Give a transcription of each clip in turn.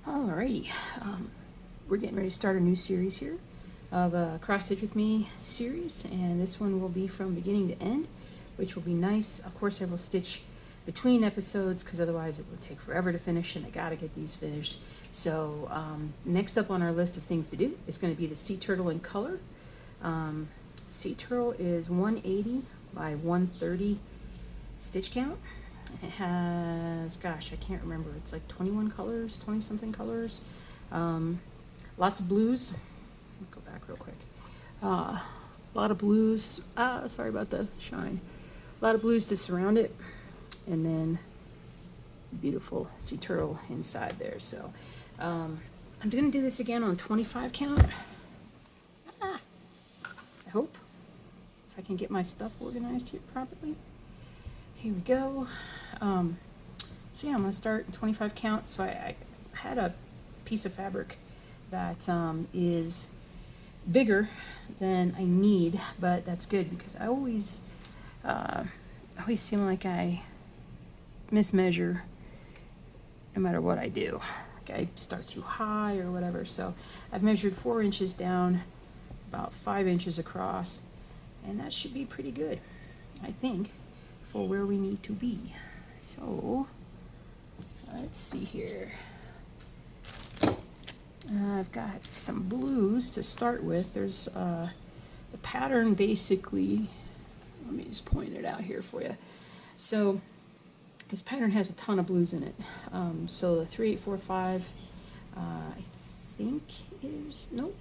Alrighty, we're getting ready to start a new series here of a Cross Stitch With Me series, and this one will be from beginning to end, which will be nice. Of course, I will stitch between episodes because otherwise it would take forever to finish, and I gotta get these finished. So next up on our list of things to do is going to be the sea turtle in color. Sea turtle is 180 by 130 stitch count. It has, gosh, I can't remember. It's like 21 colors, 20 something colors. Lots of blues. Let me go back real quick. A lot of blues. Sorry about the shine. A lot of blues to surround it. And then beautiful sea turtle inside there. So I'm going to do this again on 25 count. I hope. If I can get my stuff organized here properly. Here we go. So yeah, I'm gonna start in 25 count. So I had a piece of fabric that is bigger than I need, but that's good because I always seem like I mismeasure no matter what I do. Like I start too high or whatever. So I've measured 4 inches down, about 5 inches across, and that should be pretty good, I think, for where we need to be. So let's see here. I've got some blues to start with. There's the pattern basically, let me just point it out here for you. So this pattern has a ton of blues in it. So the 3845 I think is, nope,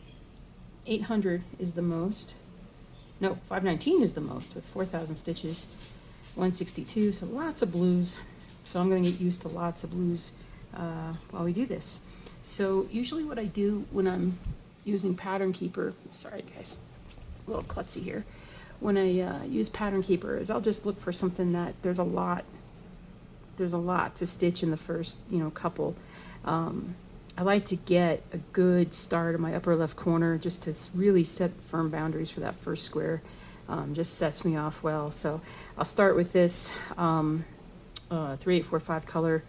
800 is the most. No, 519 is the most with 4,000 stitches. 162, so lots of blues. So I'm going to get used to lots of blues while we do this. So usually what I do when I'm using Pattern Keeper, sorry guys, it's a little klutzy here. When I use Pattern Keeper is I'll just look for something that there's a lot to stitch in the first, couple. I like to get a good start in my upper left corner just to really set firm boundaries for that first square. Just sets me off well. So I'll start with this 3845 color,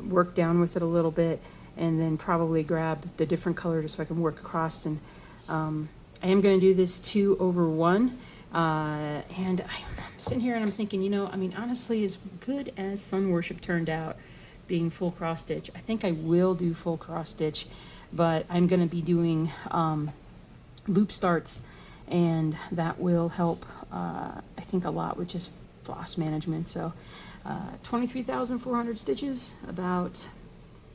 work down with it a little bit, and then probably grab the different color just so I can work across. And I am going to do this 2/1. And I'm sitting here and I'm thinking, honestly, as good as Sun Worship turned out, being full cross stitch, I think I will do full cross stitch, but I'm going to be doing loop starts, and that will help I think a lot with just floss management. So 23,400 stitches, about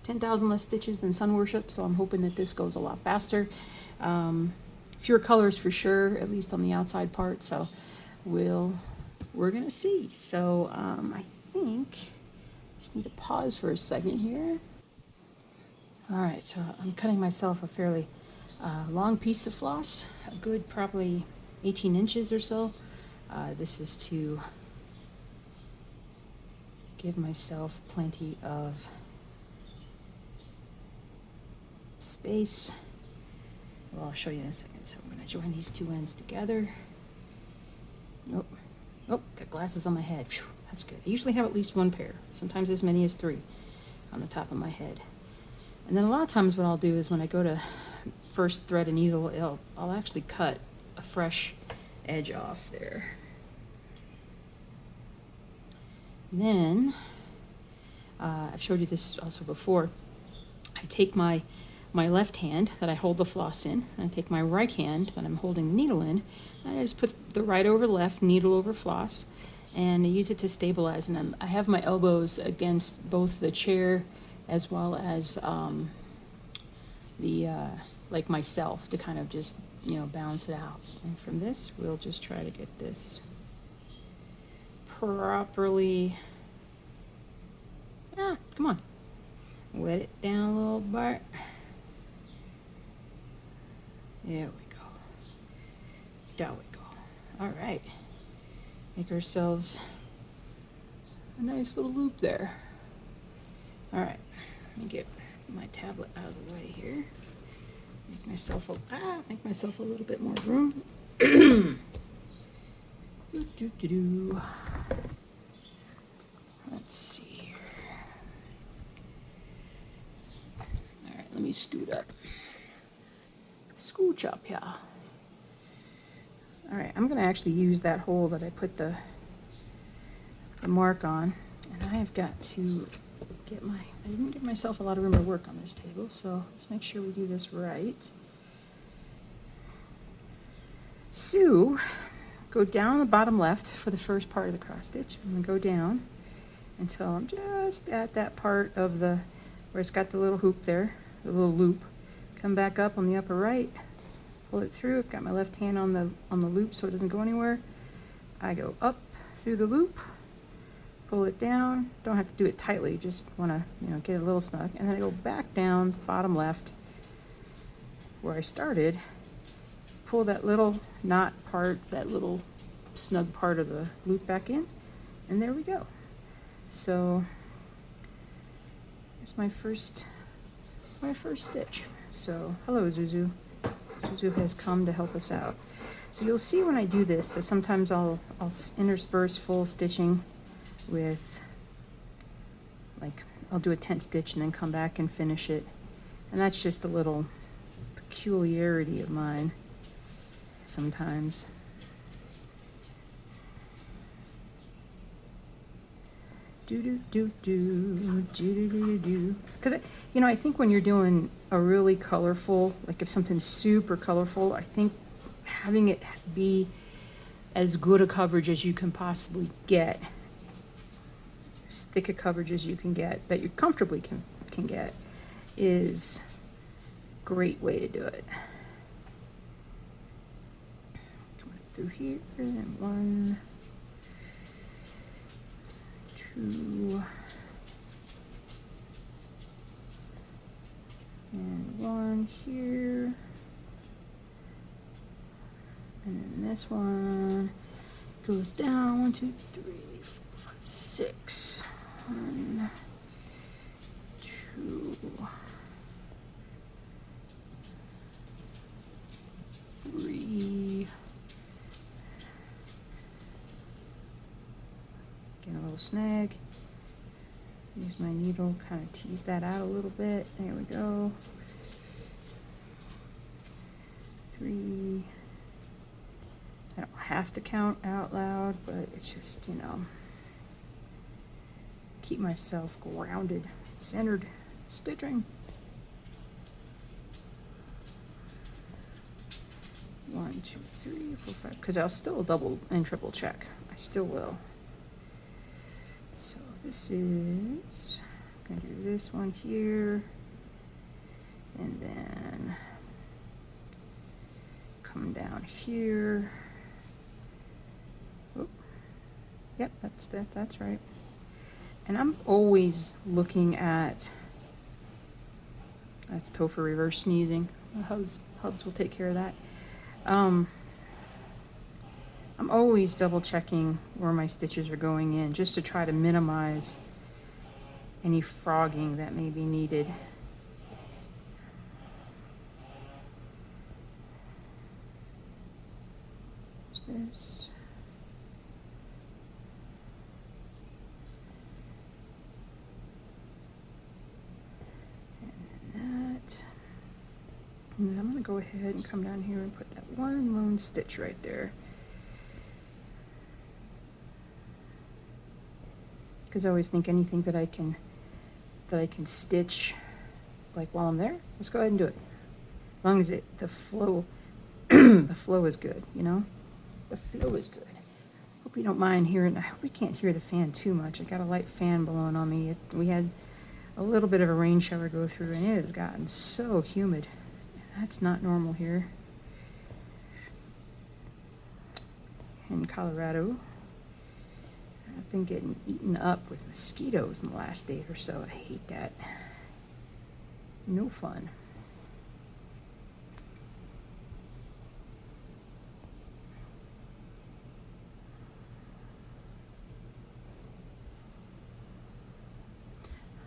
10,000 less stitches than Sun Worship, so I'm hoping that this goes a lot faster. Fewer colors for sure, at least on the outside part, so we're gonna see. So I think just need to pause for a second here. All right, so I'm cutting myself a fairly long piece of floss, a good probably 18 inches or so. This is to give myself plenty of space. Well, I'll show you in a second. So I'm going to join these two ends together. Nope. Oh, got glasses on my head. Whew, that's good. I usually have at least one pair, sometimes as many as 3 on the top of my head. And then a lot of times what I'll do is when I go to first thread a needle, I'll actually cut a fresh edge off there. And then, I've showed you this also before, I take my left hand that I hold the floss in, and I take my right hand that I'm holding the needle in, and I just put the right over left, needle over floss, and I use it to stabilize. And I have my elbows against both the chair as well as like myself to kind of just, balance it out. And from this, we'll just try to get this properly. Come on. Wet it down a little bit. There we go. There we go. All right. Make ourselves a nice little loop there. All right. Let me get my tablet out of the way here. Make myself a little bit more room. Let's see here. me scoot up. Scooch up, yeah. All right, I'm gonna actually use that hole that I put the mark on, and I have got to get I didn't give myself a lot of room to work on this table, so let's make sure we do this right. So, go down the bottom left for the first part of the cross stitch, and then go down until I'm just at that part of where it's got the little hoop there, the little loop. Come back up on the upper right, pull it through. I've got my left hand on the loop so it doesn't go anywhere. I go up through the loop, pull it down. Don't have to do it tightly, just want to, get it a little snug. And then I go back down the bottom left where I started, pull that little knot part, that little snug part of the loop back in, and there we go. So here's my first stitch. So hello, Zuzu. Zuzu has come to help us out. So you'll see when I do this that sometimes I'll intersperse full stitching with, like, I'll do a tent stitch and then come back and finish it. And that's just a little peculiarity of mine sometimes. Because I think when you're doing a really colorful, like if something's super colorful, I think having it be as good a coverage as you can possibly get, as thick a coverage as you can get, that you comfortably can get, is a great way to do it. Coming up through here, and 1, 2, and 1 here, and then this one goes down 1, 2, 3, 4, 5, 6. 1, 2, 3. Get a little snag. Use my needle, kind of tease that out a little bit. There we go. 3. I don't have to count out loud, but it's just, keep myself grounded, centered, stitching. 1, 2, 3, 4, 5, because I'll still double and triple check. I still will. So this is, I'm gonna do this one here, and then come down here. Oh, yep, that's right. And I'm always looking at, that's Topher reverse sneezing. Hubs will take care of that. I'm always double checking where my stitches are going in, just to try to minimize any frogging that may be needed. There's this. And that. And then I'm going to go ahead and come down here and put that one lone stitch right there. Because I always think anything that I can stitch, like while I'm there, let's go ahead and do it. As long as the flow the flow is good, the flow is good. Hope you don't mind hearing. I hope we can't hear the fan too much. I got a light fan blowing on me. We had a little bit of a rain shower go through, and it has gotten so humid. That's not normal here in Colorado. I've been getting eaten up with mosquitoes in the last day or so. I hate that. No fun.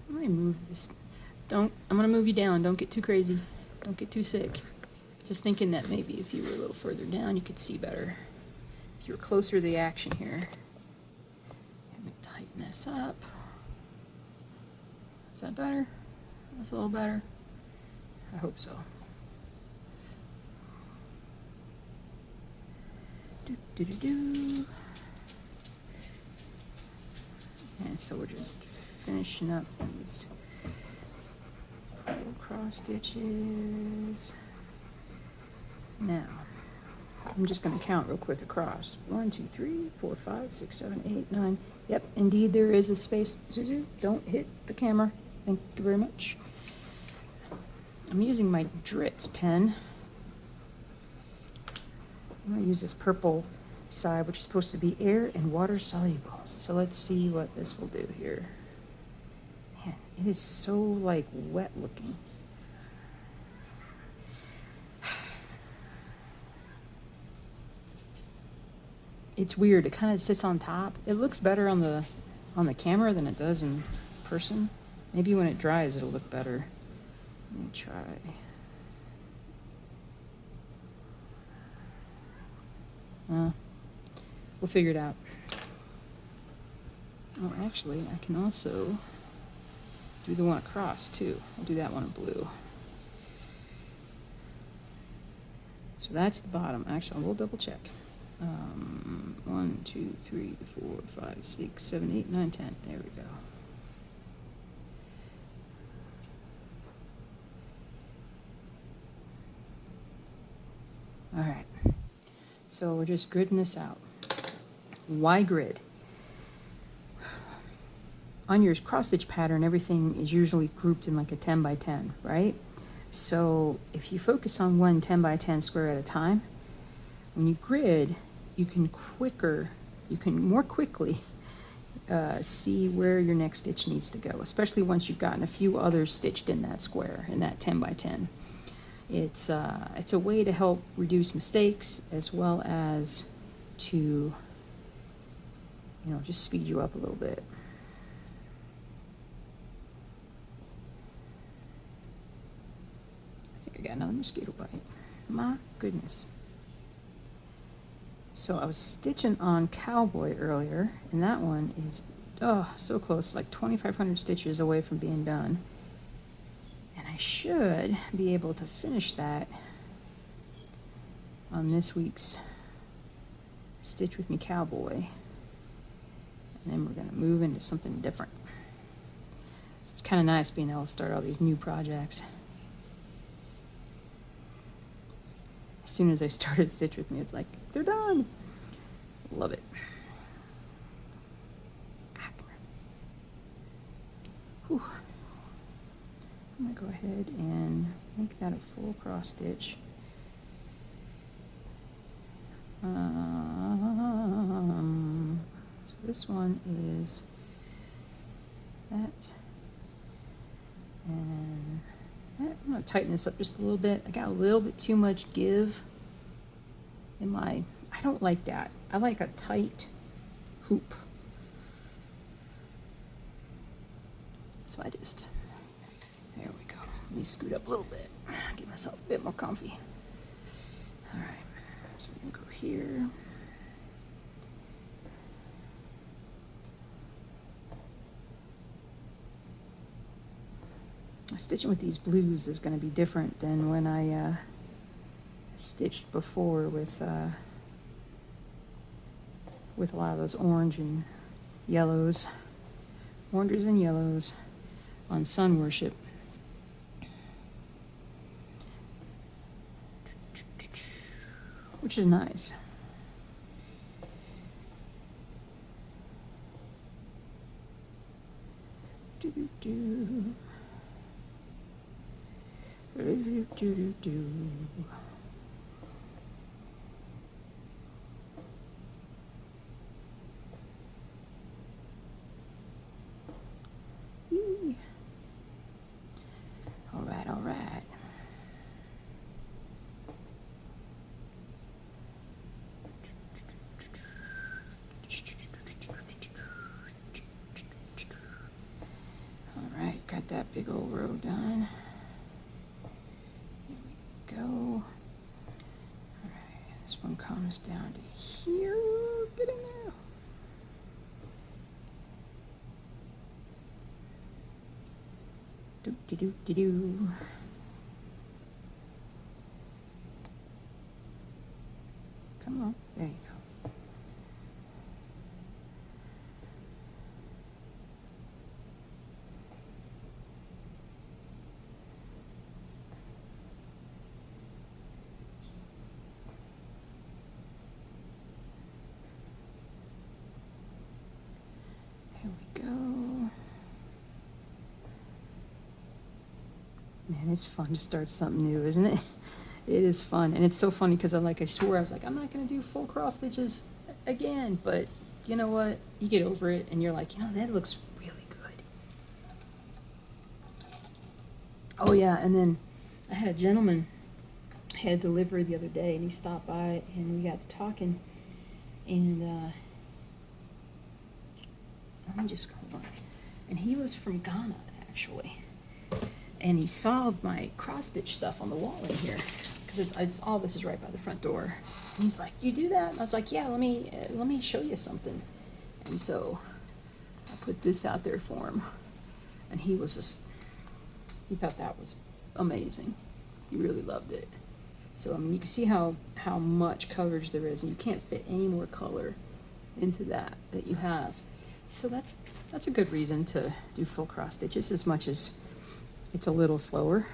Let me move this. I'm gonna move you down. Don't get too crazy. Don't get too sick. Just thinking that maybe if you were a little further down, you could see better. If you were closer to the action here. Let me tighten this up. Is that better? That's a little better. I hope so. Do, do, do, do. And so we're just finishing up these cross stitches. Now, I'm just going to count real quick across. 1, 2, 3, 4, 5, 6, 7, 8, 9. Yep, indeed there is a space. Zuzu, don't hit the camera. Thank you very much. I'm using my Dritz pen. I'm going to use this purple side, which is supposed to be air and water soluble. So let's see what this will do here. Man, it is so like wet looking. It's weird. It kind of sits on top. It looks better on the camera than it does in person. Maybe when it dries, it'll look better. Let me try. We'll figure it out. Oh, actually, I can also do the one across too. I'll do that one in blue. So that's the bottom. Actually, I will double check. 1, 2, 3, 4, 5, 6, 7, 8, 9, 10. There we go. All right. So we're just gridding this out. Why grid? On your cross stitch pattern, everything is usually grouped in like a 10 by 10, right? So if you focus on one 10 by 10 square at a time, when you grid, you can more quickly see where your next stitch needs to go, especially once you've gotten a few others stitched in that square, in that 10 by 10. It's a way to help reduce mistakes as well as to, just speed you up a little bit. I think I got another mosquito bite. My goodness. So I was stitching on Cowboy earlier, and that one is, so close, like 2,500 stitches away from being done. And I should be able to finish that on this week's Stitch With Me Cowboy. And then we're going to move into something different. It's kind of nice being able to start all these new projects. As soon as I started Stitch With Me, it's like, they're done. Love it. Whew. I'm going to go ahead and make that a full cross stitch. So this one is that. And that. I'm going to tighten this up just a little bit. I got a little bit too much give in my, I don't like that. I like a tight hoop. So I just, there we go. Let me scoot up a little bit, get myself a bit more comfy. All right, so we can go here. Stitching with these blues is going to be different than when I stitched before with a lot of those orange and yellows, oranges and yellows on Sun Worship. Which is nice. Do do do. Do do do do. All right, all right. All right, got that big old row done. Here we go. All right, this one comes down to here. Get in there. Do do do do do. Come on. There you go. Here we go. Man, it's fun to start something new, isn't it? It is fun. And it's so funny because I swore, I was like, I'm not going to do full cross stitches again. But you know what? You get over it and you're like, you know, that looks really good. Oh, yeah. And then I had a gentleman had a delivery the other day and he stopped by and we got to talking. And let me just hold on. And he was from Ghana, actually. And he saw my cross stitch stuff on the wall in here because all this is right by the front door. And he's like, "You do that?" And I was like, "Yeah, let me show you something." And so I put this out there for him, and he thought that was amazing. He really loved it. So I mean, you can see how much coverage there is, and you can't fit any more color into that you have. So that's a good reason to do full cross stitches, as much as it's a little slower.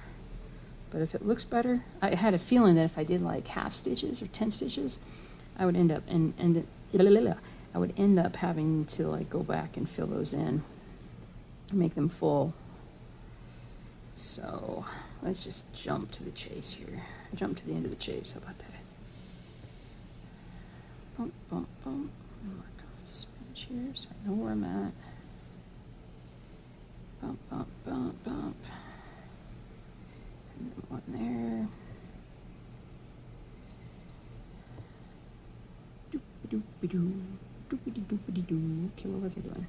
But if it looks better, I had a feeling that if I did like half stitches or 10 stitches, I would end up having to like go back and fill those in, make them full. So let's just jump to the chase here. Jump to the end of the chase. How about that? Bump, bump, bump. Mark off a smidge here so I know where I'm at. Bump, bump, bump, bump. And then one there. Doopity-doo, doopity-doopity-doo. Okay, what was I doing?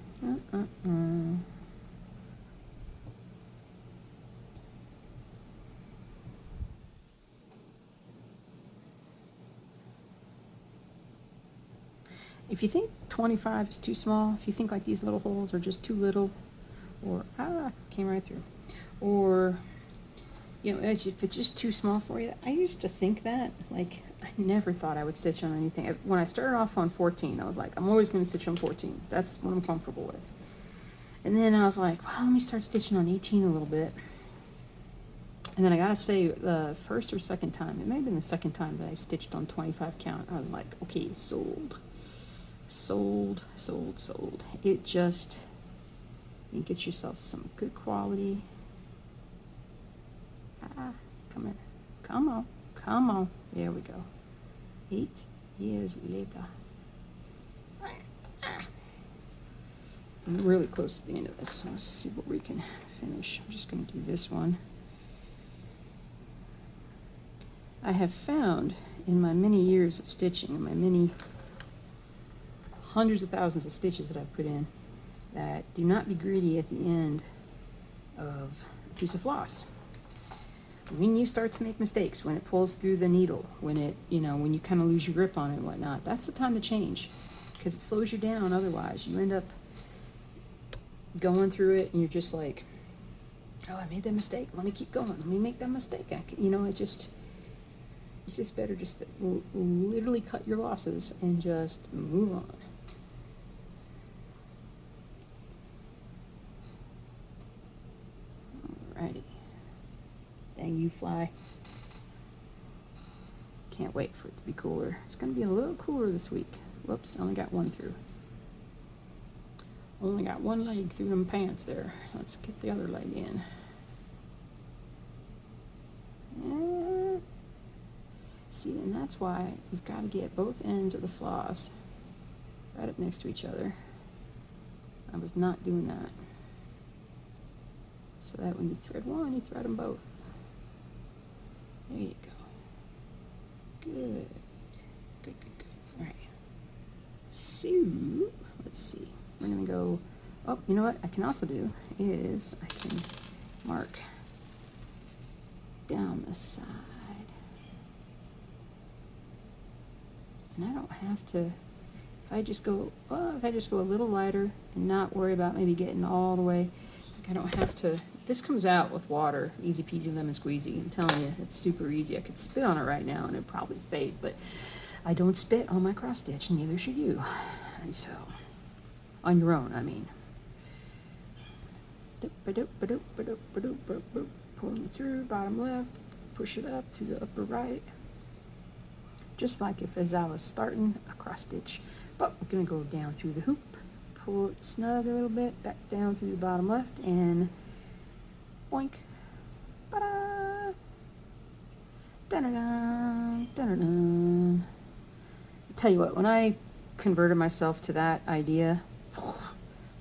If you think 25 is too small, if you think like these little holes are just too little, or came right through, or you know, if it's just too small for you, I used to think that. Like, I never thought I would stitch on anything. When I started off on 14, I was like, I'm always going to stitch on 14. That's what I'm comfortable with. And then I was like, well, let me start stitching on 18 a little bit. And then I gotta say, the first or second time, it may have been the second time that I stitched on 25 count, I was like, okay, sold. It just, you get yourself some good quality. Come on. There we go. 8 years later. I'm really close to the end of this, so let's see what we can finish. I'm just going to do this one. I have found in my many years of stitching, in my many hundreds of thousands of stitches that I've put in, that do not be greedy at the end of a piece of floss. When you start to make mistakes, when it pulls through the needle, when you kind of lose your grip on it and whatnot, that's the time to change, because it slows you down. Otherwise, you end up going through it and you're just like, oh, I made that mistake. Let me keep going. Let me make that mistake. It's just better just to literally cut your losses and just move on. Alrighty. Dang you, fly. Can't wait for it to be cooler. It's going to be a little cooler this week. Whoops, only got one through. Only got one leg through them pants there. Let's get the other leg in. See, and that's why you've got to get both ends of the floss right up next to each other. I was not doing that. So that when you thread one, you thread them both. There you go. Good. All right. So, let's see. We're going to go, oh, you know what I can also do is I can mark down the side. And I don't have to, if I just go a little lighter and not worry about maybe getting all the way, like I don't have to, this comes out with water, easy peasy lemon squeezy. I'm telling you, it's super easy. I could spit on it right now and it'd probably fade, but I don't spit on my cross stitch, neither should you. And so, on your own, I mean. Pulling it through, bottom left, push it up to the upper right. Just like if as I was starting a cross stitch, but we're gonna go down through the hoop, pull it snug a little bit, back down through the bottom left, and boink, ba-da, da-da-da, da-da-da. Tell you what, when I converted myself to that idea,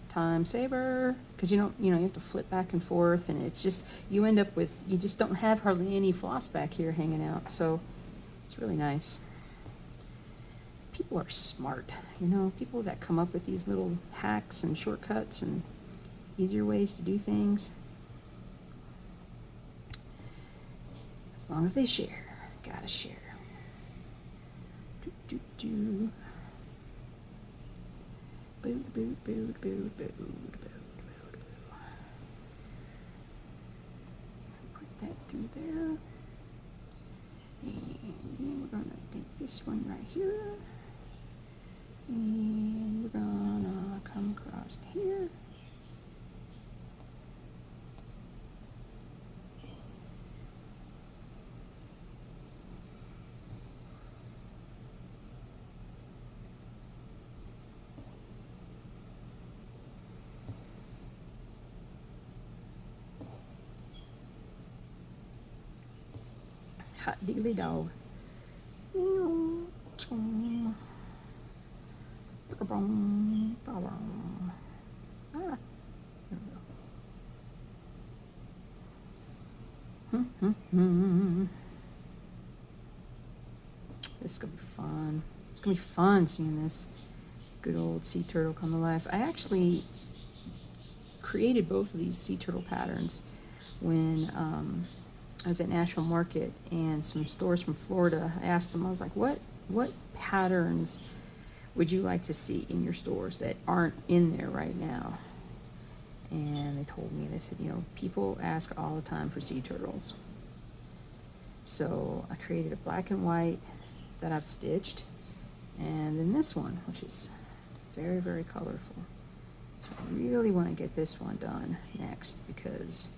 time saver, because you have to flip back and forth, and it's just, you end up with, you just don't have hardly any floss back here hanging out, so it's really nice. People are smart, people that come up with these little hacks and shortcuts and easier ways to do things. As long as they share, gotta share. Do. Boot, boot, boot, boot, boot, boot, boot. Put that through there. And then we're gonna take this one right here. And we're gonna come across here. Hot diggly dog. Ah, there we go. This is gonna be fun. It's gonna be fun seeing this good old sea turtle come to life. I actually created both of these sea turtle patterns when I was at National Market, and some stores from Florida, I asked them, I was like, what patterns would you like to see in your stores that aren't in there right now? And they told me, they said, people ask all the time for sea turtles. So I created a black and white that I've stitched, and then this one, which is very, very colorful. So I really want to get this one done next, because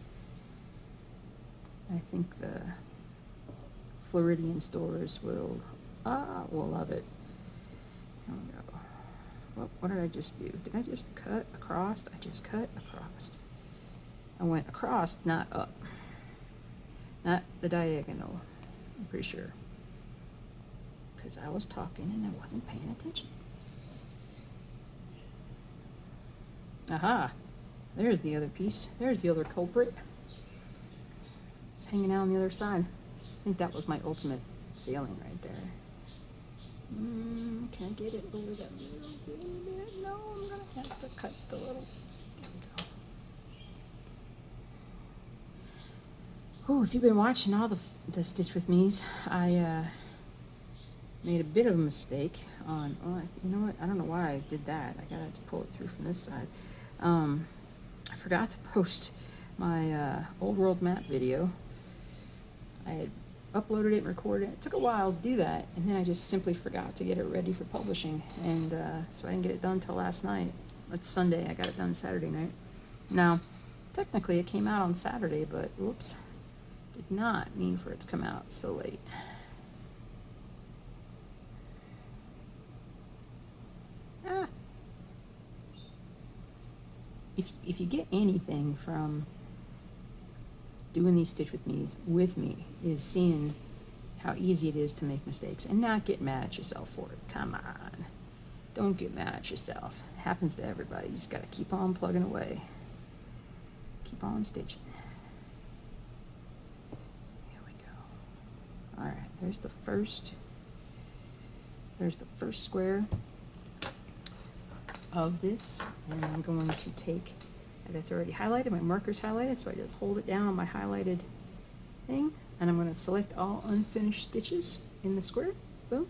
I think the Floridian stores will love it. Here we go. What did I just do? Did I just cut across? I just cut across. I went across, not up. Not the diagonal, I'm pretty sure. Because I was talking and I wasn't paying attention. Aha! There's the other piece. There's the other culprit. It's hanging out on the other side. I think that was my ultimate failing right there. Can I get it over that little bit? No, I'm gonna have to cut the little. There we go. Oh, if you've been watching all the Stitch With Me's, I made a bit of a mistake on. Oh, you know what? I don't know why I did that. I gotta pull it through from this side. I forgot to post my old world map video. I had uploaded it and recorded it. It took a while to do that, and then I just simply forgot to get it ready for publishing, and so I didn't get it done until last night. It's Sunday. I got it done Saturday night. Now, technically it came out on Saturday, but whoops, did not mean for it to come out so late. If you get anything from doing these Stitch with me is seeing how easy it is to make mistakes and not get mad at yourself for it. Come on. Don't get mad at yourself. It happens to everybody. You just gotta keep on plugging away. Keep on stitching. Here we go. Alright, there's the first square of this, and I'm going to take, that's already highlighted, my marker's highlighted, so I just hold it down on my highlighted thing, and I'm going to select all unfinished stitches in the square. Boom.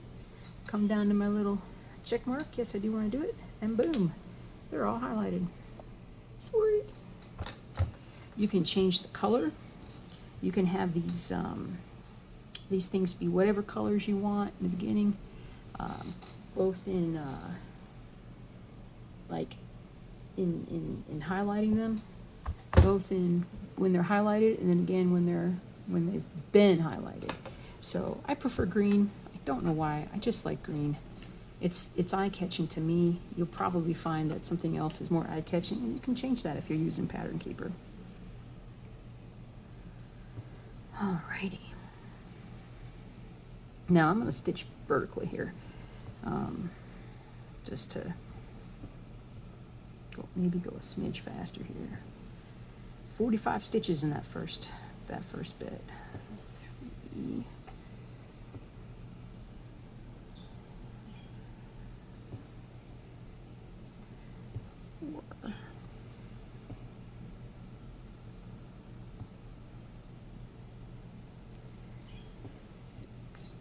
Come down to my little check mark, yes I do want to do it, and boom, they're all highlighted. Sweet. You can change the color. You can have these things be whatever colors you want in the beginning. both in like in highlighting them, both in when they're highlighted and then again when they've been highlighted. So I prefer green. I don't know why. I just like green. It's eye-catching to me. You'll probably find that something else is more eye-catching, and you can change that if you're using Pattern Keeper. Alrighty. Now I'm going to stitch vertically here, just to maybe go a smidge faster here. 45 stitches in that first bit. 3, 4, 6,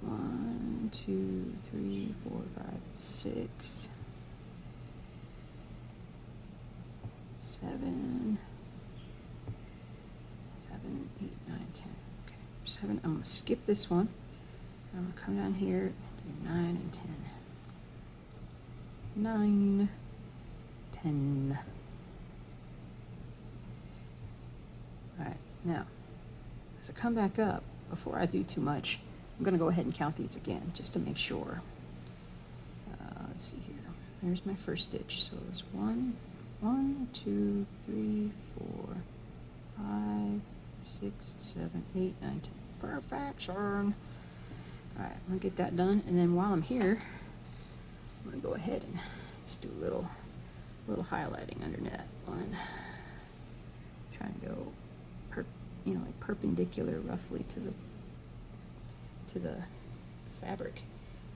1, 2, 3, 4, 5, 6, 7, 8, 9, 10. Okay, 7. I'm going to skip this one. I'm going to come down here and do 9 and 10. 9, 10. Alright, now, as I come back up, before I do too much, I'm going to go ahead and count these again, just to make sure. Let's see here. There's my first stitch. So it's 1, 2, 3, 4, 5, 6, 7, 8, 9, 10. Perfection. Alright, I'm going to get that done. And then while I'm here, I'm going to go ahead and just do a little highlighting under that one. Try and go like perpendicular roughly to the fabric.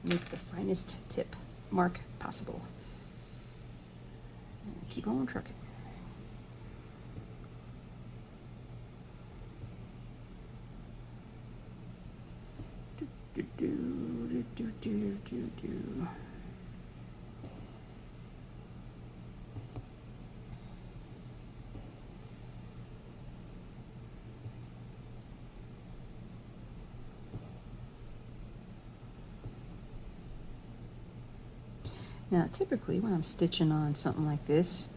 Make the finest tip mark possible. And keep on trucking. Now, typically when I'm stitching on something like this,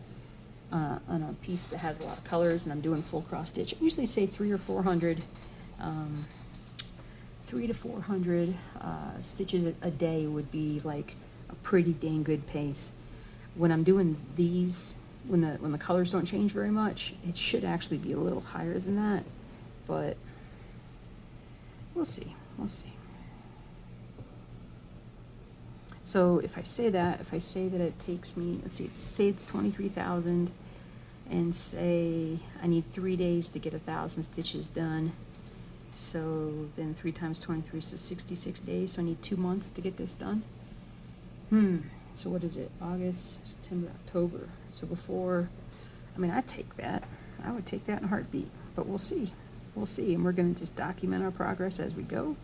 on a piece that has a lot of colors and I'm doing full cross stitch, I usually say 300 or 400, 300 to 400 stitches a day would be like a pretty dang good pace. When I'm doing these, when the colors don't change very much, it should actually be a little higher than that, but we'll see. So if I say that it takes me, let's see, say it's 23,000 and say I need 3 days to get 1,000 stitches done. So then 3 times 23, so 66 days. So I need 2 months to get this done. So what is it? August, September, October. So before, I mean, I'd take that. I would take that in a heartbeat, but we'll see. We'll see. And we're going to just document our progress as we go.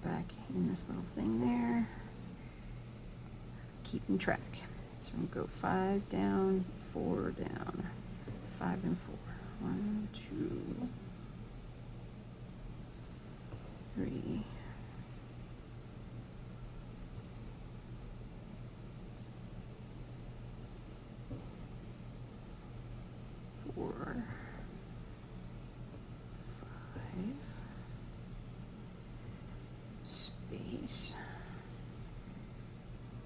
Back in this little thing there, keeping track. So I'm going to go 5 down, 4 down, 5 and 4. 1, 2, 3, 4, 5. Space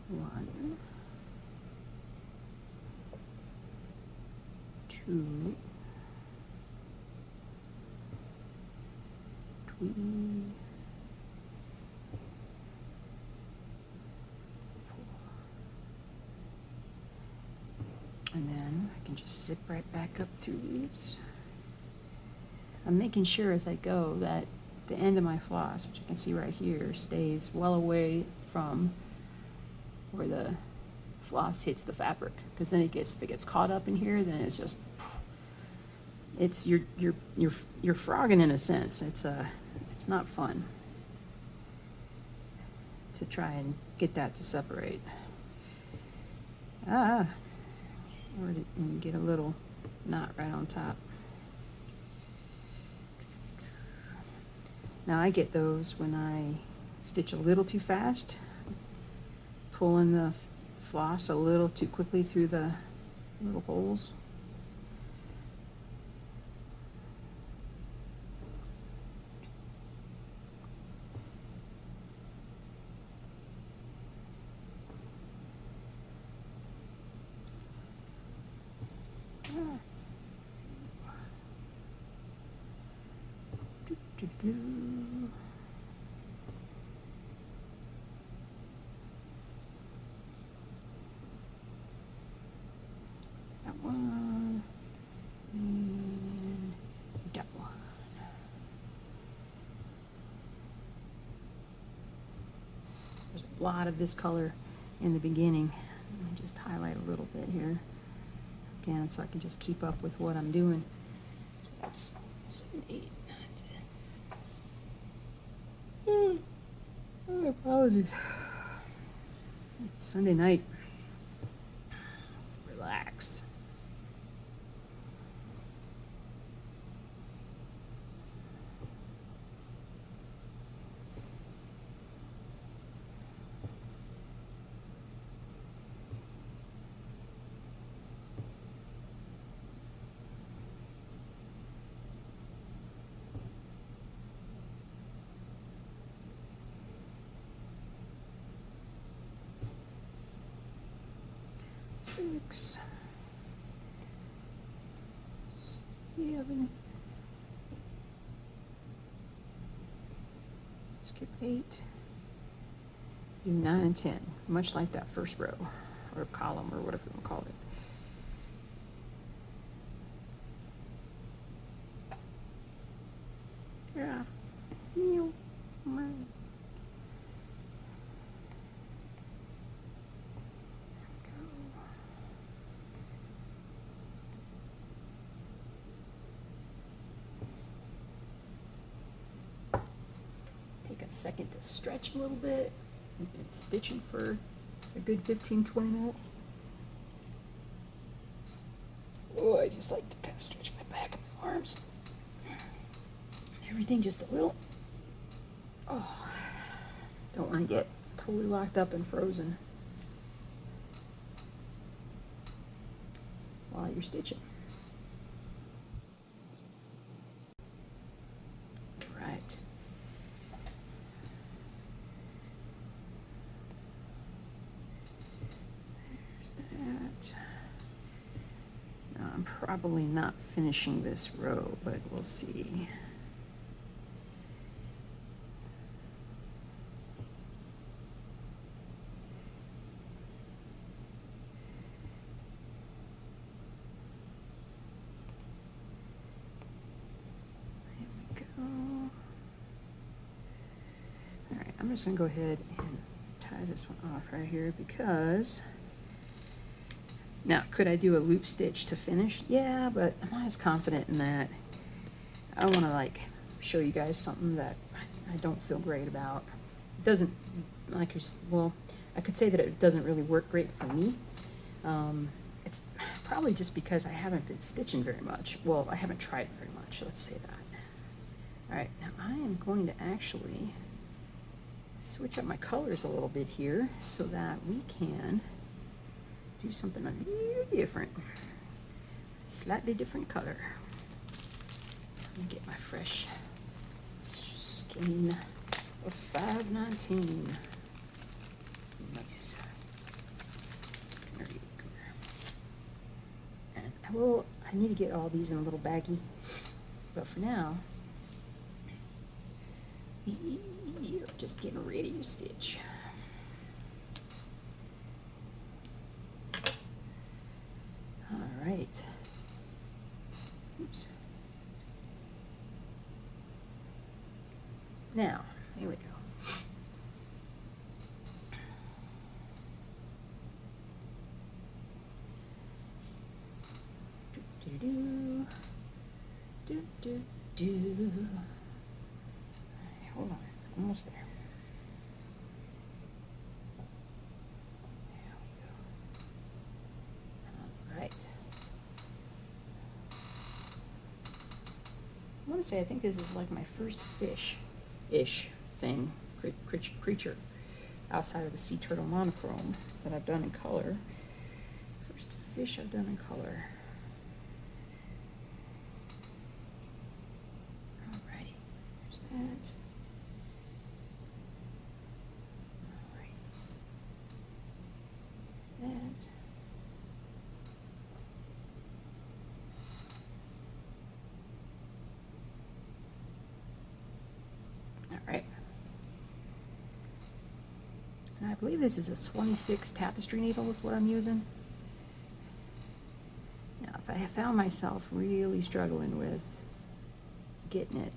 1, 2, 3, 4, and then I can just zip right back up through these. I'm making sure as I go that the end of my floss, which you can see right here, stays well away from where the floss hits the fabric, because then if it gets caught up in here, then it's just, it's you're frogging in a sense. It's not fun to try and get that to separate. Or you get a little knot right on top. Now I get those when I stitch a little too fast, pulling the floss a little too quickly through the little holes. That one and that one. There's a lot of this color in the beginning. Let me just highlight a little bit here again so I can just keep up with what I'm doing. So that's 7, 8, 9, 10. Oh, apologies. It's Sunday night. Relax. Six, 7, skip 8, do 9 and 10, much like that first row or column or whatever you want to call it. Yeah. Take a second to stretch a little bit. We've been stitching for a good 15-20 minutes. Oh, I just like to kind of stretch my back and my arms. Everything just a little. Oh, don't want to get totally locked up and frozen while you're stitching. Right. There's that. Now, I'm probably not finishing this row, but we'll see. I'm just going to go ahead and tie this one off right here because now could I do a loop stitch to finish? Yeah, but I'm not as confident in that. I don't want to like show you guys something that I don't feel great about. It doesn't like well, I could say that it doesn't really work great for me. It's probably just because I haven't been stitching very much. Well, I haven't tried very much. Let's say that. All right, now I am going to actually switch up my colors a little bit here so that we can do something a little different. Slightly different color. Let me get my fresh skein of 519. Nice. There you go. And I need to get all these in a little baggie, but for now, you're just getting ready to stitch. All right. Oops. Now, here we go. Do do do do do. Hold on, almost there. There we go. All right. I want to say I think this is like my first fish-ish thing, creature outside of the sea turtle monochrome that I've done in color. First fish I've done in color. Alrighty, there's that. Alright, there's that. Alright. And I believe this is a 26 tapestry needle is what I'm using. Now, if I have found myself really struggling with getting it,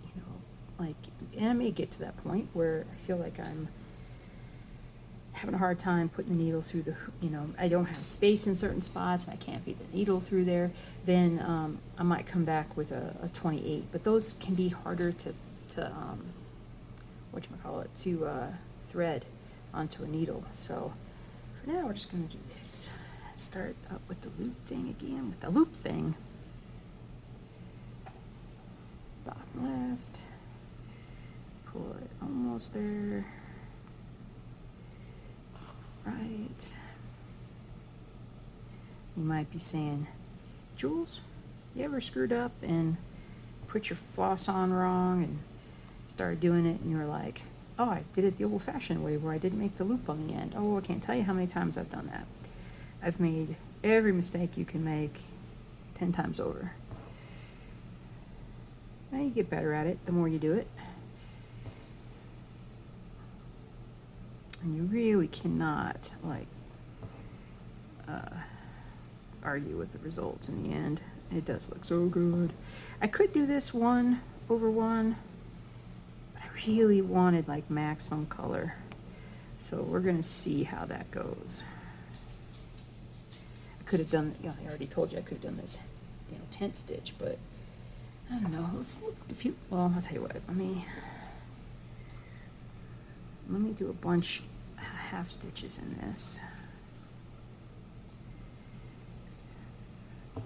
you know, like, and I may get to that point where I feel like I'm having a hard time putting the needle through the, you know, I don't have space in certain spots and I can't feed the needle through there, then I might come back with a 28, but those can be harder to whatchamacallit, to thread onto a needle. So for now we're just going to do this. Start up with the loop thing again, with the loop thing. Bottom left, pull it almost there. Right. You might be saying, Jules, you ever screwed up and put your floss on wrong and started doing it and you were like, oh, I did it the old-fashioned way where I didn't make the loop on the end? Oh, I can't tell you how many times I've done that. I've made every mistake you can make 10 times over. Now you get better at it the more you do it. And you really cannot, like, argue with the results in the end. It does look so good. I could do this 1 over 1, but I really wanted, like, maximum color. So we're going to see how that goes. I could have done, you know, I already told you I could have done this, you know, tent stitch, but I don't know. Let's look, well, I'll tell you what, let me do a bunch half stitches in this. All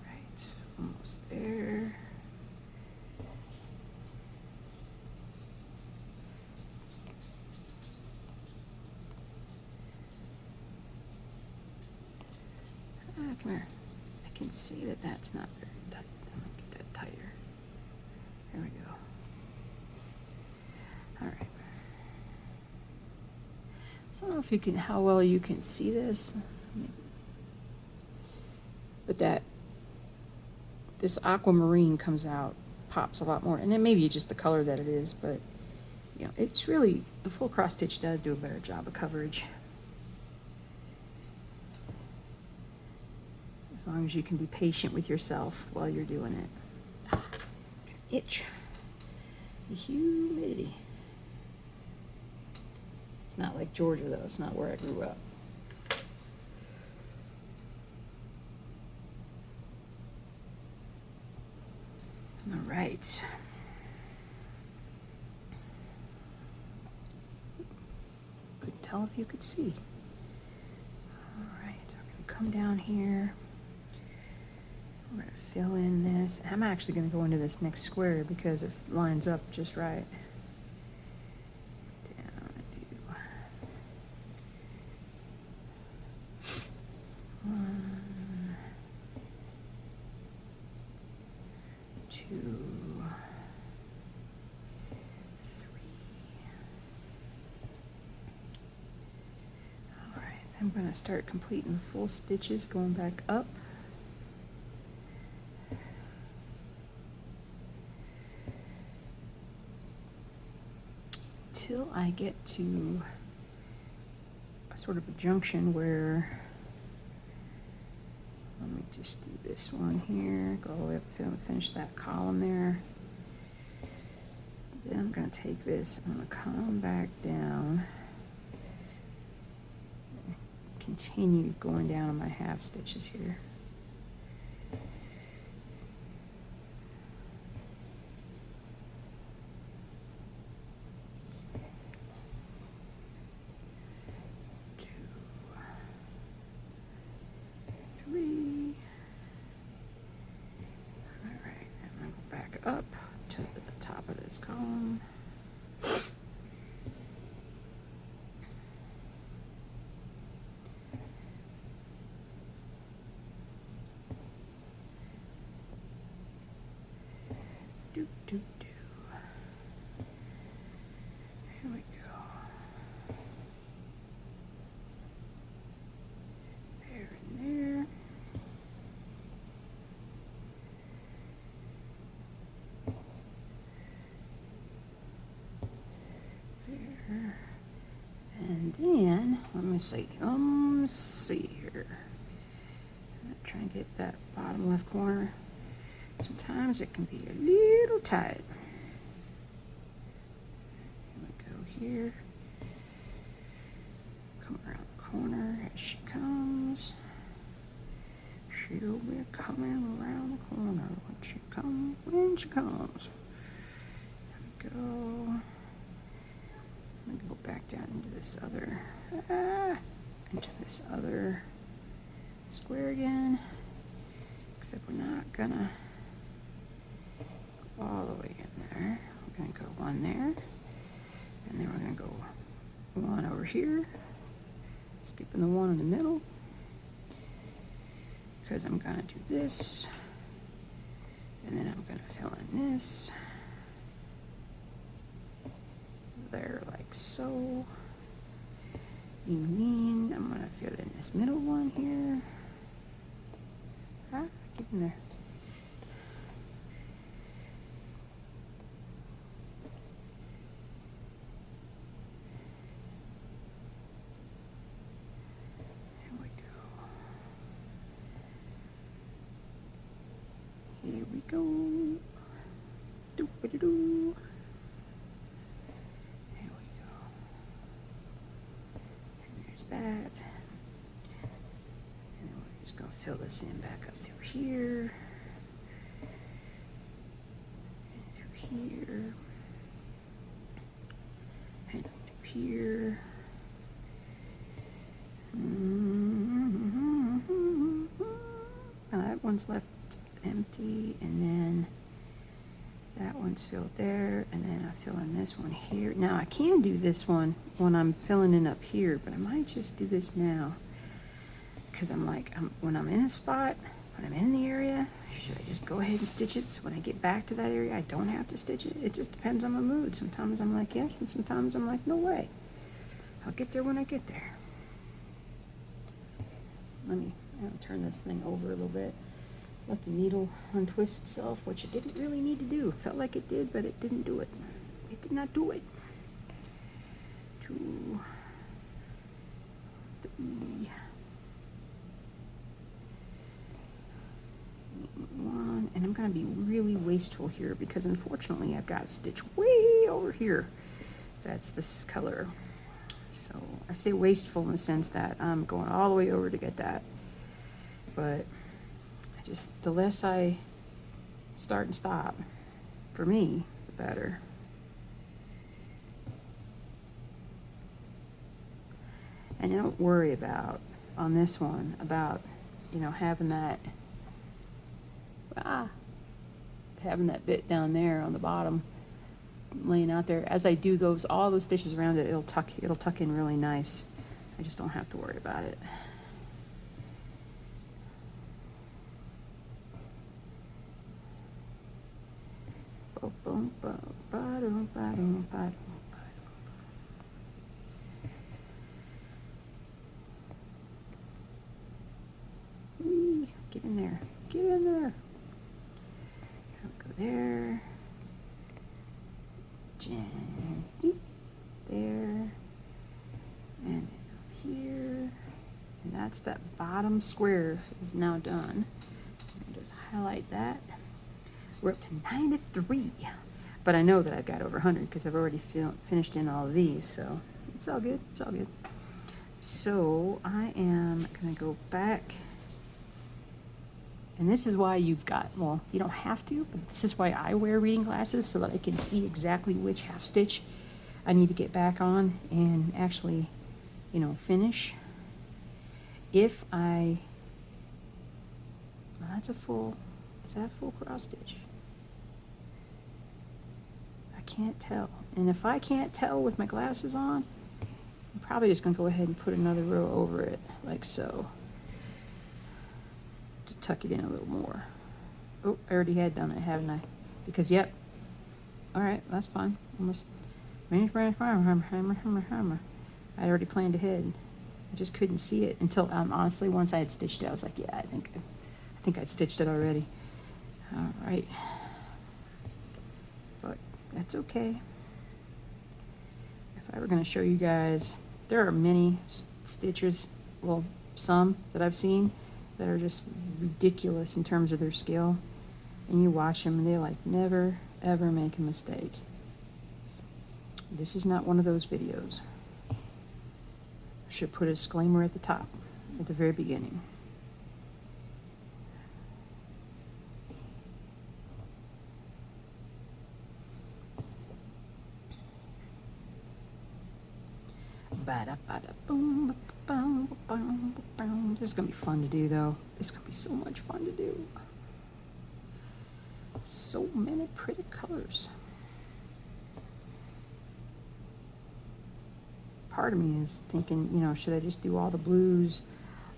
right, almost there. Come here. I can see that that's not very tight. I'm gonna get that tighter. There we go. All right. So I don't know if you can, how well you can see this, but this aquamarine comes out, pops a lot more, and then maybe just the color that it is, but you know, it's really, the full cross stitch does do a better job of coverage. As long as you can be patient with yourself while you're doing it. Itch. The humidity. It's not like Georgia though, it's not where I grew up. All right. Couldn't tell if you could see. All right, I'm gonna come down here. We're going to fill in this. I'm actually going to go into this next square because it lines up just right. Down, I do 1, 2, 3. All right, I'm going to start completing the full stitches, going back up. Till I get to a sort of a junction where, let me just do this one here, go all the way up, finish that column there. Then I'm going to take this, I'm going to come back down, continue going down on my half stitches here. up to the top of this column. Do, do, do. Here we go. There and there. There. And then, let me see. Let's see here. I'm gonna try and get that bottom left corner. Sometimes it can be a little tight. Here we go here. Come around the corner as she comes. She'll be coming around the corner when she comes. There we go. I'm gonna go back down into this other square again. Except we're not gonna go all the way in there. We're gonna go one there, and then we're gonna go one over here, skipping the one in the middle, because I'm gonna do this, and then I'm gonna fill in this there like so. And then I'm gonna fill in this middle one here. Get in there. Here we go. Here we go. Doop-a-doo-doo. Here we go. And there's that. And then we're just gonna fill this in back up through here. And through here. And up through here. Now that one's left empty, and then that one's filled there, and then I fill in this one here. Now I can do this one when I'm filling in up here, but I might just do this now, because I'm like, when I'm in a spot, when I'm in the area, should I just go ahead and stitch it so when I get back to that area I don't have to stitch it? It just depends on my mood. Sometimes I'm like yes, and sometimes I'm like no way. I'll get there when I get there. I'll turn this thing over a little bit. Let the needle untwist itself, which it didn't really need to do. Felt like it did, but it didn't do it. It did not do it. 2, 3, 1, and I'm gonna be really wasteful here because unfortunately I've got a stitch way over here. That's this color. So I say wasteful in the sense that I'm going all the way over to get that. But the less I start and stop, for me, the better. And don't worry about, on this one, about, having that, having that bit down there on the bottom laying out there. As I do all those stitches around it, it'll tuck in really nice. I just don't have to worry about it. Get in there. Get in there. I'll go there. There. And then up here. And that's that bottom square is now done. Just highlight that. We're up to 93. But I know that I've got over 100 because I've already finished in all of these, so it's all good. It's all good. So I am going to go back. And this is why you've got, well, you don't have to, but this is why I wear reading glasses, so that I can see exactly which half stitch I need to get back on and actually, finish. If well, that's is that a full cross stitch? can't tell. And if I can't tell with my glasses on, I'm probably just going to go ahead and put another row over it, like so, to tuck it in a little more. Oh, I already had done it, haven't I? Because, yep. All right, that's fine. Almost. I already planned ahead. I just couldn't see it until, honestly, once I had stitched it, I was like, yeah, I think I'd stitched it already. All right. But that's okay. If I were going to show you guys, there are many stitchers, well, some that I've seen that are just ridiculous in terms of their skill. And you watch them and they like never, ever make a mistake. This is not one of those videos. I should put a disclaimer at the top, at the very beginning. This is going to be fun to do, though. It's going to be so much fun to do. So many pretty colors. Part of me is thinking, you know, should I just do all the blues,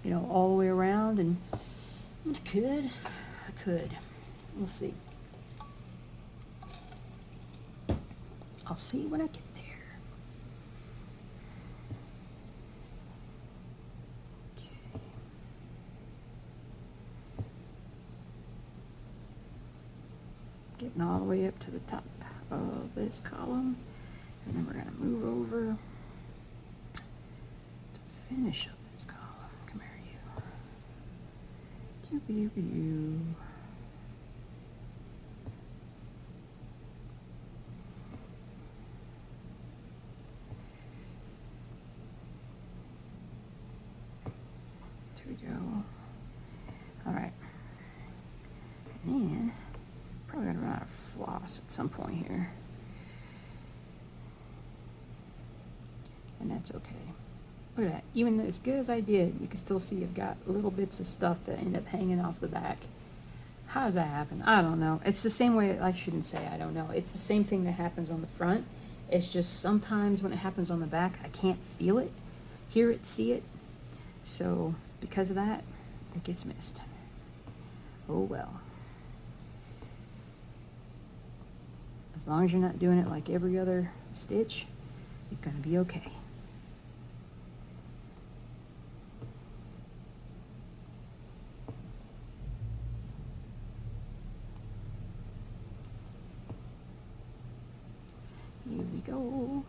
you know, all the way around? And I could. We'll see. I'll see when I get there. Okay. Getting all the way up to the top of this column. And then we're going to move over to finish up this column. Come here, you. There we go. All right. And then, probably going to run out of floss at some point here. And that's okay. Look at that. Even as good as I did, you can still see I've got little bits of stuff that end up hanging off the back. How does that happen? I don't know. It's the same way, I shouldn't say I don't know. It's the same thing that happens on the front. It's just sometimes when it happens on the back, I can't feel it, hear it, see it. So because of that, it gets missed. Oh well. As long as you're not doing it like every other stitch, you're gonna be okay. Here we go.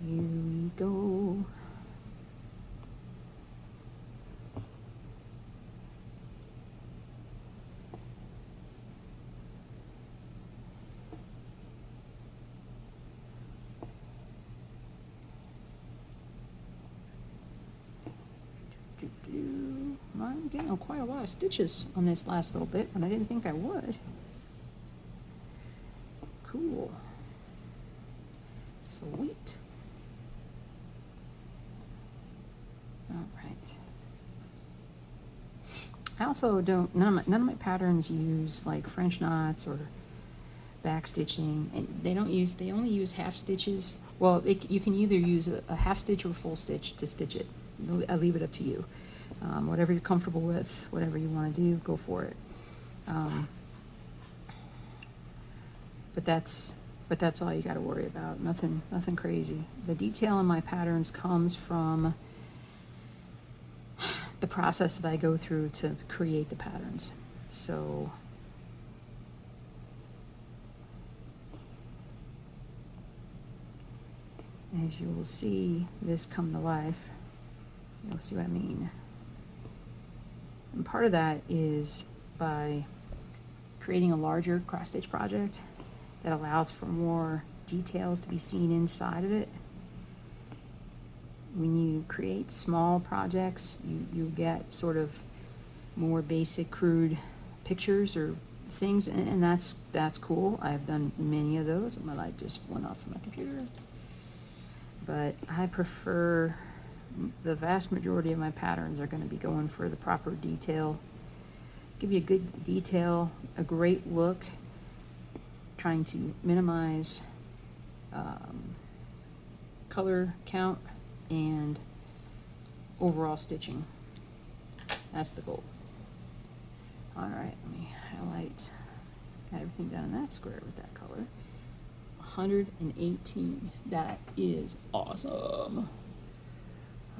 Here we go. I'm getting quite a lot of stitches on this last little bit, and I didn't think I would. Cool. Sweet. All right. I also don't, none of my patterns use like French knots or back stitching, and they only use half stitches. Well, you can either use a half stitch or a full stitch to stitch it. I leave it up to you. Whatever you're comfortable with, whatever you want to do, go for it. But that's all you got to worry about. Nothing crazy. The detail in my patterns comes from the process that I go through to create the patterns. So as you will see this come to life, you'll see what I mean. And part of that is by creating a larger cross-stitch project that allows for more details to be seen inside of it. When you create small projects, you get sort of more basic, crude pictures or things, and that's cool. I've done many of those. My light just went off my computer. But I prefer, the vast majority of my patterns are going to be going for the proper detail give you a good detail, a great look, trying to minimize color count and overall stitching. That's the goal. All right, let me highlight. Got everything down in that square with that color. 118. That is awesome.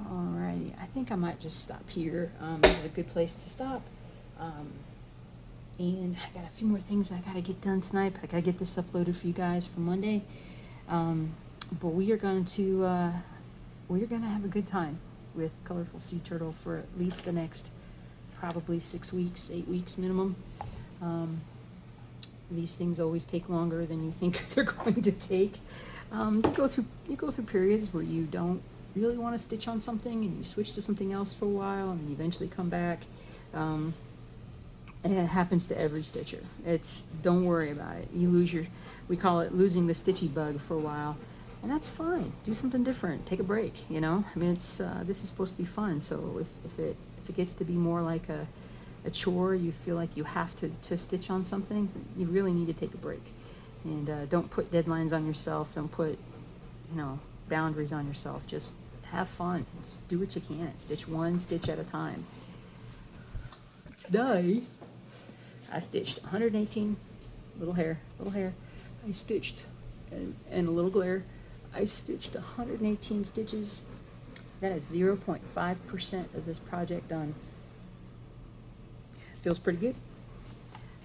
Alrighty, I think I might just stop here. This is a good place to stop. And I got a few more things I gotta get done tonight, but I gotta get this uploaded for you guys for Monday. But we are going to have a good time with Colorful Sea Turtle for at least the next probably 6 weeks, 8 weeks minimum. These things always take longer than you think they're going to take. You go through periods where you don't really want to stitch on something, and you switch to something else for a while, and then you eventually come back. And it happens to every stitcher. Don't worry about it. We call it losing the stitchy bug for a while, and that's fine. Do something different. Take a break. You know, I mean, this is supposed to be fun. So if it gets to be more like a chore, you feel like you have to stitch on something, you really need to take a break. And don't put deadlines on yourself. Don't put, boundaries on yourself. Just have fun. Just do what you can. Stitch one stitch at a time. Today, I stitched 118 little hair. I stitched, and a little glare. I stitched 118 stitches. That is 0.5% of this project done. Feels pretty good.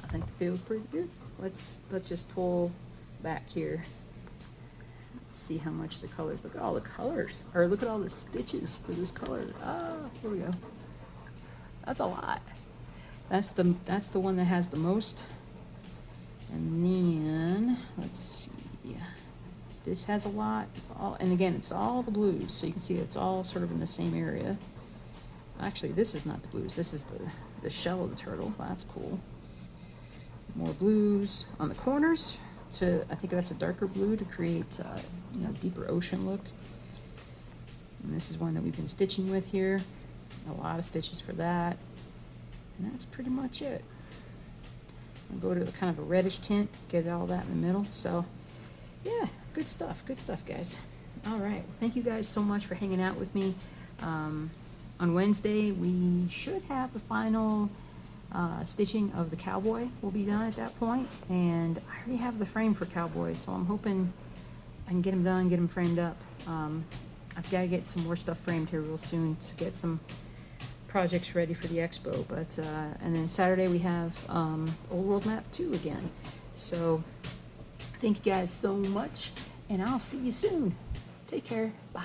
I think it feels pretty good. Let's just pull back here. Let's see how much the colors. Look at all the colors, or look at all the stitches for this color. Here we go. That's a lot. That's the one that has the most. And then let's see. This has a lot. And again, it's all the blues, so you can see it's all sort of in the same area. Actually, this is not the blues. This is the shell of the turtle. That's cool. More blues on the corners. I think that's a darker blue to create deeper ocean look. And this is one that we've been stitching with here. A lot of stitches for that. And that's pretty much it. I'll go to kind of a reddish tint, get all that in the middle. So yeah, good stuff, guys. All right, well, thank you guys so much for hanging out with me. On Wednesday, we should have the final stitching of the cowboy will be done at that point, and I already have the frame for cowboy, so I'm hoping I can get him done, get him framed up. I've got to get some more stuff framed here real soon to get some projects ready for the expo. But and then Saturday we have Old World Map 2 again. So thank you guys so much, and I'll see you soon. Take care. Bye.